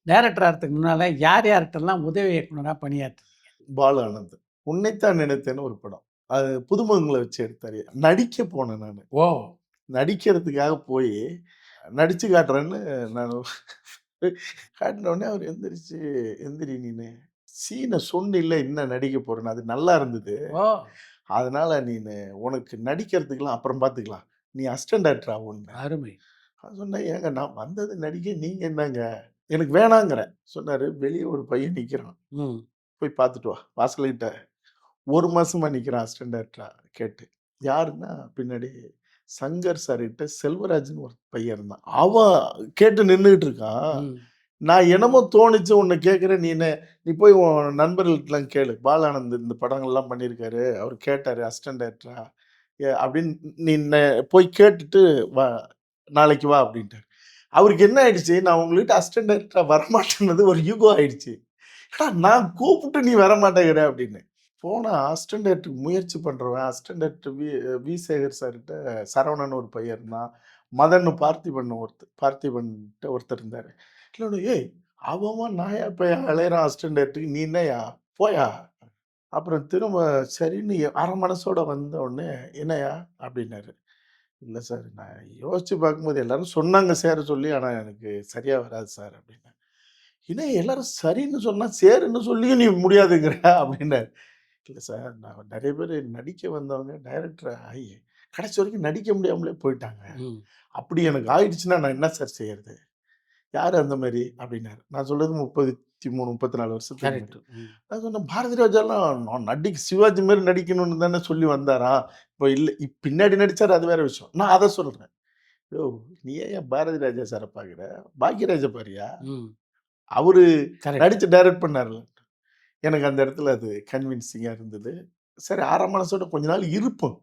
Director ஆறதுக்கு முன்னால யார் யார்ட்டலாம் உதவி இயக்குனரா பணியாற்றுனீங்க? பாலு ஆனந்த். உன்னைத்தான் நினைத்தேன்னு ஒரு படம். அது புதுமுகங்கள வச்சு எடுத்தாரு. நடிக்க போனேன் நானு. ஓ! நடிக்கிறதுக்காக போயி, நடிச்சு காட்டுறேன்னு நானு காட்டுன உடனே அவரு எந்திரிச்சு, "எந்திரி நீனு. சீன சொன்னில்ல என்ன நடிக்க போறேன்னு. அது நல்லா இருந்தது. ஓ! அதனால நீனு உனக்கு நடிக்கிறதுக்கெல்லாம் அப்புறம் பார்த்துக்கலாம். நீ அசிஸ்டன்ட் டைரக்டர் ஆவுன்னாரு." அருமை. நான் சொன்னேன், "ஏங்க நான் வந்தது நடிக்க, நீங்க என்னங்க?" எனக்கு வேணாங்கிறேன். சொன்னாரு, "வெளிய ஒரு பையன் நிக்கிறான். ம். போய் பார்த்துட்டு வா." வாசல்கிட்ட 1 மாசமா நிக்கிறான் அசிஸ்டன்ட் டைரக்டரா கேட்டு. யாருன்னா, பின்னாடி சங்கர் சார் கிட்ட செல்வராஜ்ன்னு ஒரு பையன் இருந்தான். அவன் கேட்டு நின்னுகிட்டு இருக்கான். ம். நான் என்னமோ தோணுச்சு உன்ன கேட்கிறேன். நீ போய் உன் நண்பர்கள்ட்டலாம் கேளு. பாலானந்த் இந்த படங்கள்லாம் பண்ணியிருக்காரு. அவரு கேட்டாரு அசிஸ்டன்ட் டைரக்டரா அப்படின்னு நீ போய் கேட்டுட்டு வா. நாளைக்கு வா அப்படின்ட்டாரு. அவருக்கு என்ன ஆயிடுச்சு, நான் உங்ககிட்ட அசிஸ்டன்ட் டைரக்டரா வரமாட்டேன்னது ஒரு ஈகோ ஆயிடுச்சு. நான் கூப்பிட்டு நீ வரமாட்டேங்கிற அப்படின்னு. போனா அசிஸ்டன்ட் டைரக்டருக்கு முயற்சி பண்றவன், அசிஸ்டன்ட் டைரக்டர் வி. சேகர் சார்கிட்ட சரவணன் ஒரு பையன் இருந்தான். மதன் பார்த்திபன்ட்ட ஒருத்தர் இருந்தாரு. இல்ல ஏய் அவன் நாயா பேயா அலையறான் அசிஸ்டன்ட் டைரக்டருக்கு. நீ என்னய்யா? போயா. அப்புறம் திரும்ப சரின்னு அரை மனசோட வந்த உடனே, "என்னய்யா?" அப்படின்னாரு. "இல்ல சார், நான் யோசிச்சு பார்க்கும்போது எல்லாரும் சொன்னாங்க சேர சொல்லி. ஆனா எனக்கு சரியா வராது சார்" அப்படின்னேன். "என்ன எல்லாரும் சரின்னு சொன்னா, சேருன்னு சொல்லியும் நீ முடியாதுங்கிற" அப்படின்னாரு. இல்ல சார், நான் நெறைய பேரு நடிக்க வந்தவங்க டைரக்டர் ஆகி, கடைசி வரைக்கும் நடிக்க முடியாமலே போயிட்டாங்க. ம். அப்படி எனக்கு ஆயிடுச்சுன்னா நான் என்ன சார் செய்யறது? யாரு அந்த மாரி? அப்படின்னாரு. நான் சொல்றது 33, 34 வருஷத்துக்கு முன்னாடி. கரெக்ட். ம். நான் சொன்னேன், பாரதி ராஜாலாம் நான் சிவாஜி மாரி நடிக்கணும்னு தானே சொல்லி வந்தாராம். இப்ப இல்ல பின்னாடி நடிச்சாரு அது வேற விஷயம். நான் அத சொல்றேன். யோவ்! நீ ஏன்யா பாரதி ராஜா சார பார்க்குற? பாக்யராஜ பாருயா. ம். அவரு கரெக்ட். நடிச்சு டைரக்ட் பண்ணாருல்ல. எனக்கு அந்த இடத்துல அது கன்வின்சிங்கா இருந்தது. சரி, அரை மனசோட கொஞ்ச நாள் இருப்போம்.